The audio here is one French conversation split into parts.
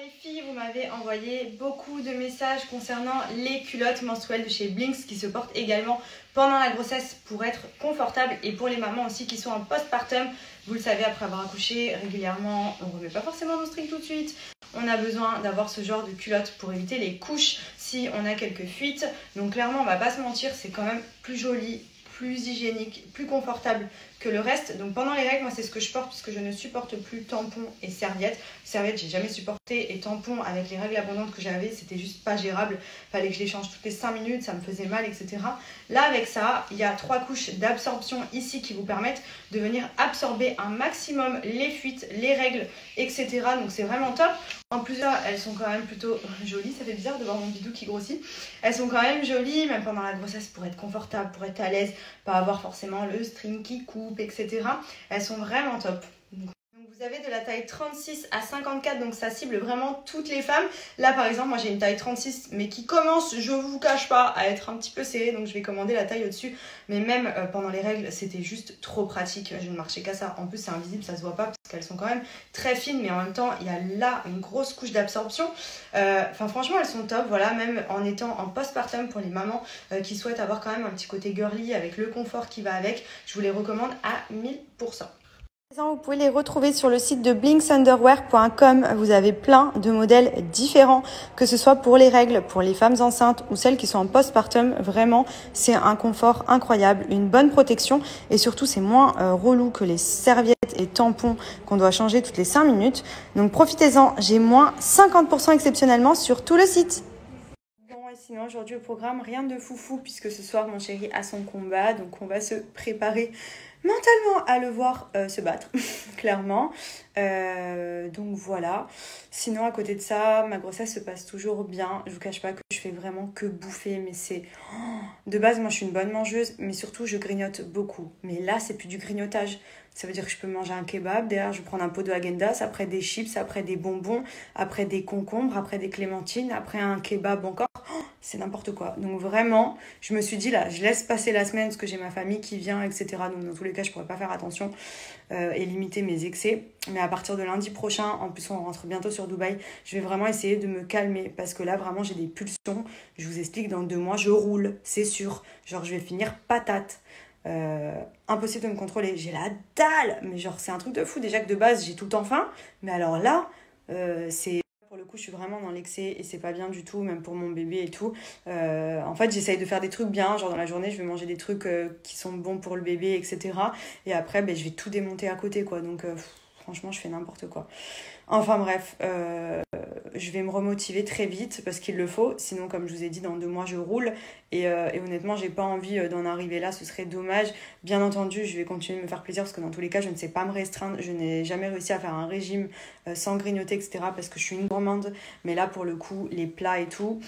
Les filles, vous m'avez envoyé beaucoup de messages concernant les culottes menstruelles de chez Blinks qui se portent également pendant la grossesse pour être confortables et pour les mamans aussi qui sont en postpartum. Vous le savez, après avoir accouché régulièrement, on ne remet pas forcément nos strings tout de suite. On a besoin d'avoir ce genre de culottes pour éviter les couches si on a quelques fuites. Donc clairement, on va pas se mentir, c'est quand même plus joli, plus hygiénique, plus confortable que le reste. Donc pendant les règles, moi c'est ce que je porte puisque je ne supporte plus tampons et serviettes. Serviettes, j'ai jamais supporté, et tampons avec les règles abondantes que j'avais, c'était juste pas gérable. Fallait que je les change toutes les 5 minutes, ça me faisait mal, etc. Là avec ça, il y a 3 couches d'absorption ici qui vous permettent de venir absorber un maximum les fuites, les règles, etc. Donc c'est vraiment top. En plus là, elles sont quand même plutôt jolies. Ça fait bizarre de voir mon bidou qui grossit. Elles sont quand même jolies, même pendant la grossesse, pour être confortable, pour être à l'aise, pas avoir forcément le string qui coupe, etc. Elles sont vraiment top. Donc vous avez de la taille 36 à 54, donc ça cible vraiment toutes les femmes. Là par exemple, moi j'ai une taille 36, mais qui commence, je vous cache pas, à être un petit peu serrée, donc je vais commander la taille au-dessus. Mais même pendant les règles, c'était juste trop pratique. Je ne marchais qu'à ça. En plus c'est invisible, ça se voit pas parce qu'elles sont quand même très fines, mais en même temps il y a là une grosse couche d'absorption. Enfin franchement elles sont top, voilà, même en étant en postpartum pour les mamans qui souhaitent avoir quand même un petit côté girly avec le confort qui va avec, je vous les recommande à 1000%. Vous pouvez les retrouver sur le site de blinksunderwear.com. Vous avez plein de modèles différents, que ce soit pour les règles, pour les femmes enceintes ou celles qui sont en postpartum. Vraiment, c'est un confort incroyable, une bonne protection et surtout, c'est moins relou que les serviettes et tampons qu'on doit changer toutes les 5 minutes. Donc profitez-en, j'ai moins 50% exceptionnellement sur tout le site. Bon, et sinon aujourd'hui au programme, rien de foufou puisque ce soir mon chéri a son combat, donc on va se préparer mentalement à le voir se battre, clairement. Donc voilà. Sinon, à côté de ça, ma grossesse se passe toujours bien. Je vous cache pas que je fais vraiment que bouffer, mais c'est... De base, moi, je suis une bonne mangeuse, mais surtout, je grignote beaucoup. Mais là, c'est plus du grignotage. Ça veut dire que je peux manger un kebab, derrière, je vais prendre un pot de Häagen-Dazs, après des chips, après des bonbons, après des concombres, après des clémentines, après un kebab encore. C'est n'importe quoi. Donc vraiment, je me suis dit là, je laisse passer la semaine parce que j'ai ma famille qui vient, etc. Donc dans tous les cas, je pourrais pas faire attention et limiter mes excès. Mais à partir de lundi prochain, en plus on rentre bientôt sur Dubaï, je vais vraiment essayer de me calmer parce que là vraiment j'ai des pulsions. Je vous explique, dans 2 mois, je roule, c'est sûr. Genre je vais finir patate. Impossible de me contrôler. J'ai la dalle, mais genre c'est un truc de fou. Déjà que de base j'ai tout le temps faim, mais alors là, c'est... Pour le coup, je suis vraiment dans l'excès et c'est pas bien du tout, même pour mon bébé et tout. En fait, j'essaye de faire des trucs bien. Genre dans la journée, je vais manger des trucs qui sont bons pour le bébé, etc. Et après, je vais tout démonter à côté, quoi. Donc, franchement, je fais n'importe quoi. Enfin bref, je vais me remotiver très vite parce qu'il le faut. Sinon, comme je vous ai dit, dans 2 mois, je roule. Et honnêtement, j'ai pas envie d'en arriver là. Ce serait dommage. Bien entendu, je vais continuer de me faire plaisir parce que dans tous les cas, je ne sais pas me restreindre. Je n'ai jamais réussi à faire un régime sans grignoter, etc. parce que je suis une gourmande. Mais là, pour le coup, les plats et tout,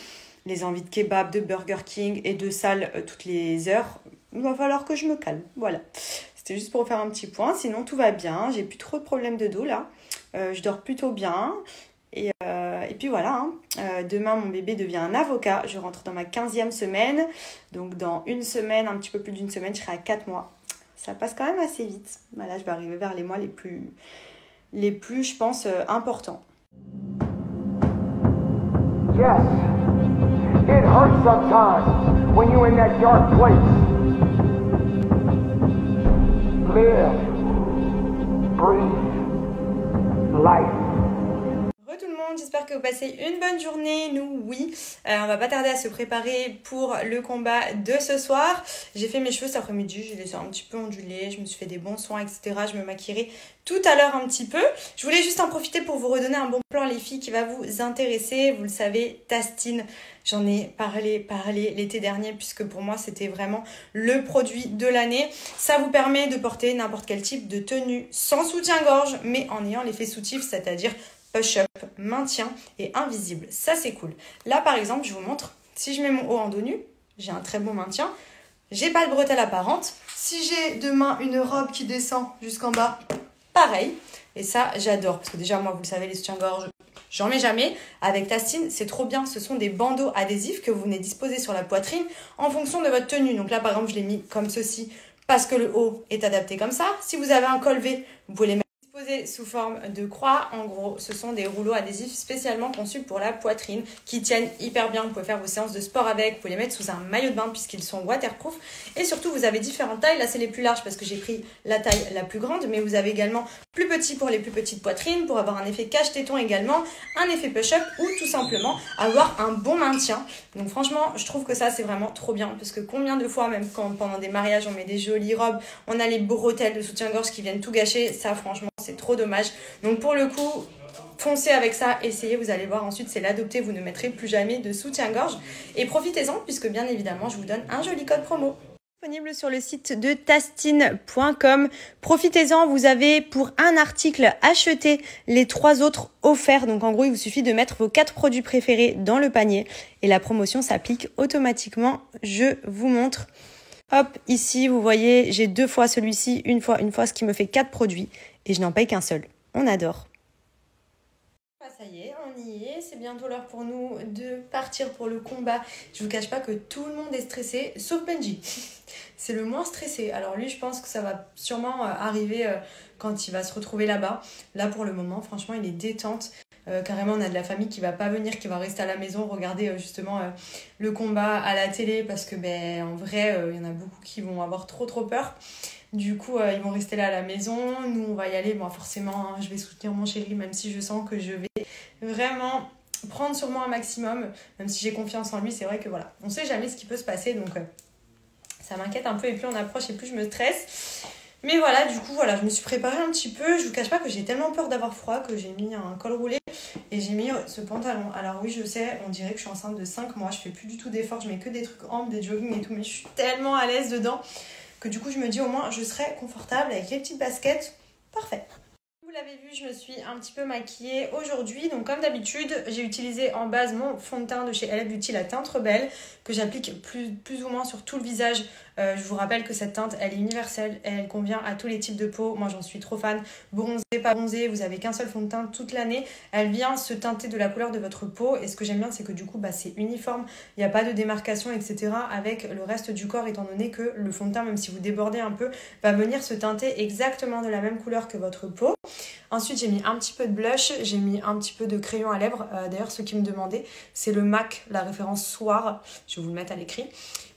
les envies de kebab, de Burger King et de salles toutes les heures, il va falloir que je me calme. Voilà. C'était juste pour faire un petit point. Sinon, tout va bien. J'ai plus trop de problèmes de dos là. Je dors plutôt bien. Et puis voilà, hein. Demain, mon bébé devient un avocat. Je rentre dans ma 15e semaine. Donc, dans 1 semaine, un petit peu plus d'1 semaine, je serai à 4 mois. Ça passe quand même assez vite. Voilà, je vais arriver vers les mois les plus je pense, importants. Yes, it hurts sometimes when you're in that dark place. Live, breathe, life. Tout le monde, j'espère que vous passez une bonne journée. Nous, oui. On va pas tarder à se préparer pour le combat de ce soir. J'ai fait mes cheveux cet après-midi, je les ai un petit peu ondulés, je me suis fait des bons soins, etc. Je me maquillerai tout à l'heure un petit peu. Je voulais juste en profiter pour vous redonner un bon plan, les filles, qui va vous intéresser. Vous le savez, Tastine, j'en ai parlé l'été dernier puisque pour moi, c'était vraiment le produit de l'année. Ça vous permet de porter n'importe quel type de tenue sans soutien-gorge, mais en ayant l'effet soutif, c'est-à-dire push-up, maintien et invisible. Ça, c'est cool. Là, par exemple, je vous montre. Si je mets mon haut en dos nu, j'ai un très bon maintien. J'ai pas de bretelles apparentes. Si j'ai demain une robe qui descend jusqu'en bas, pareil. Et ça, j'adore. Parce que déjà, moi, vous le savez, les soutiens-gorge, j'en mets jamais. Avec Tastine, c'est trop bien. Ce sont des bandeaux adhésifs que vous venez disposer sur la poitrine en fonction de votre tenue. Donc là, par exemple, je l'ai mis comme ceci parce que le haut est adapté comme ça. Si vous avez un col V, vous pouvez les mettre Disposés sous forme de croix, en gros, ce sont des rouleaux adhésifs spécialement conçus pour la poitrine qui tiennent hyper bien. Vous pouvez faire vos séances de sport avec, vous pouvez les mettre sous un maillot de bain puisqu'ils sont waterproof. Et surtout, vous avez différentes tailles. Là, c'est les plus larges parce que j'ai pris la taille la plus grande, mais vous avez également plus petit pour les plus petites poitrines, pour avoir un effet cache-téton également, un effet push-up ou tout simplement avoir un bon maintien. Donc franchement, je trouve que ça, c'est vraiment trop bien parce que combien de fois, même quand pendant des mariages, on met des jolies robes, on a les bretelles de soutien-gorge qui viennent tout gâcher, ça franchement, c'est trop dommage. Donc pour le coup, foncez avec ça, essayez, vous allez voir ensuite, c'est l'adopter, vous ne mettrez plus jamais de soutien-gorge. Et profitez-en puisque bien évidemment, je vous donne un joli code promo. Disponible sur le site de tastine.com. Profitez-en, vous avez pour un article acheté les 3 autres offerts. Donc en gros, il vous suffit de mettre vos 4 produits préférés dans le panier et la promotion s'applique automatiquement. Je vous montre. Hop, ici, vous voyez, j'ai 2 fois celui-ci, une fois, ce qui me fait 4 produits. Et je n'en paye qu'un seul. On adore. Ça y est, on y est. C'est bientôt l'heure pour nous de partir pour le combat. Je vous cache pas que tout le monde est stressé, sauf Benji. C'est le moins stressé. Alors lui, je pense que ça va sûrement arriver quand il va se retrouver là-bas. Là, pour le moment, franchement, il est détente. Carrément, on a de la famille qui va pas venir, qui va rester à la maison, regarder justement le combat à la télé parce que en vrai, il y en a beaucoup qui vont avoir trop peur. Du coup, ils vont rester là à la maison. Nous, on va y aller. Bon, forcément, je vais soutenir mon chéri, même si je sens que je vais vraiment prendre sur moi un maximum. Même si j'ai confiance en lui, c'est vrai que voilà, on sait jamais ce qui peut se passer. Donc, ça m'inquiète un peu. Et plus on approche et plus je me stresse. Mais voilà, du coup, voilà, je me suis préparée un petit peu. Je vous cache pas que j'ai tellement peur d'avoir froid que j'ai mis un col roulé et j'ai mis ce pantalon. Alors oui, je sais, on dirait que je suis enceinte de 5 mois. Je fais plus du tout d'efforts. Je mets que des trucs amples, des jogging et tout. Mais je suis tellement à l'aise dedans que du coup, je me dis au moins, je serai confortable avec les petites baskets. Parfait. Vous l'avez vu, je me suis un petit peu maquillée aujourd'hui. Donc comme d'habitude, j'ai utilisé en base mon fond de teint de chez LA Beauty, la teinte rebelle, que j'applique plus ou moins sur tout le visage. Je vous rappelle que cette teinte, elle est universelle, elle convient à tous les types de peau. Moi, j'en suis trop fan. Bronzé, pas bronzé, vous avez qu'un seul fond de teint toute l'année. Elle vient se teinter de la couleur de votre peau. Et ce que j'aime bien, c'est que du coup, c'est uniforme. Il n'y a pas de démarcation, etc. avec le reste du corps, étant donné que le fond de teint, même si vous débordez un peu, va venir se teinter exactement de la même couleur que votre peau. Ensuite, j'ai mis un petit peu de blush, j'ai mis un petit peu de crayon à lèvres. D'ailleurs, ceux qui me demandaient, c'est le MAC, la référence Soir. Je vais vous le mettre à l'écrit.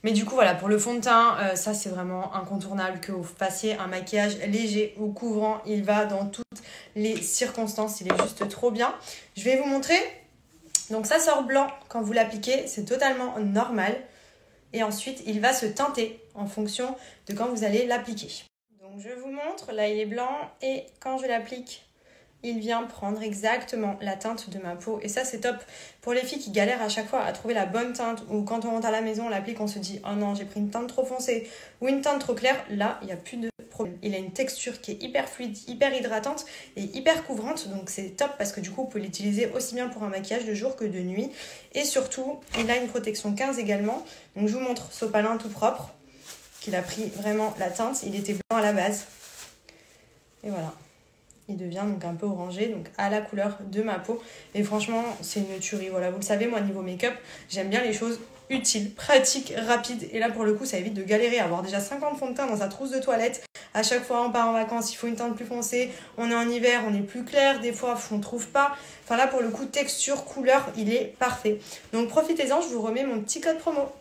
Mais du coup, voilà, pour le fond de teint, ça, c'est vraiment incontournable que vous fassiez un maquillage léger ou couvrant. Il va dans toutes les circonstances. Il est juste trop bien. Je vais vous montrer. Donc, ça sort blanc quand vous l'appliquez. C'est totalement normal. Et ensuite, il va se teinter en fonction de quand vous allez l'appliquer. Donc je vous montre, là il est blanc et quand je l'applique, il vient prendre exactement la teinte de ma peau. Et ça c'est top pour les filles qui galèrent à chaque fois à trouver la bonne teinte ou quand on rentre à la maison, on l'applique, on se dit « Oh non, j'ai pris une teinte trop foncée ou une teinte trop claire ». Là, il n'y a plus de problème. Il a une texture qui est hyper fluide, hyper hydratante et hyper couvrante. Donc c'est top parce que du coup, vous pouvez l'utiliser aussi bien pour un maquillage de jour que de nuit. Et surtout, il a une protection 15 également. Donc je vous montre Sopalin tout propre. Qu'il a pris vraiment la teinte. Il était blanc à la base. Et voilà. Il devient donc un peu orangé, donc à la couleur de ma peau. Et franchement, c'est une tuerie. Voilà, vous le savez, moi, niveau make-up, j'aime bien les choses utiles, pratiques, rapides. Et là, pour le coup, ça évite de galérer à avoir déjà 50 fonds de teint dans sa trousse de toilette. À chaque fois, on part en vacances, il faut une teinte plus foncée. On est en hiver, on est plus clair. Des fois, on ne trouve pas. Enfin là, pour le coup, texture, couleur, il est parfait. Donc profitez-en, je vous remets mon petit code promo.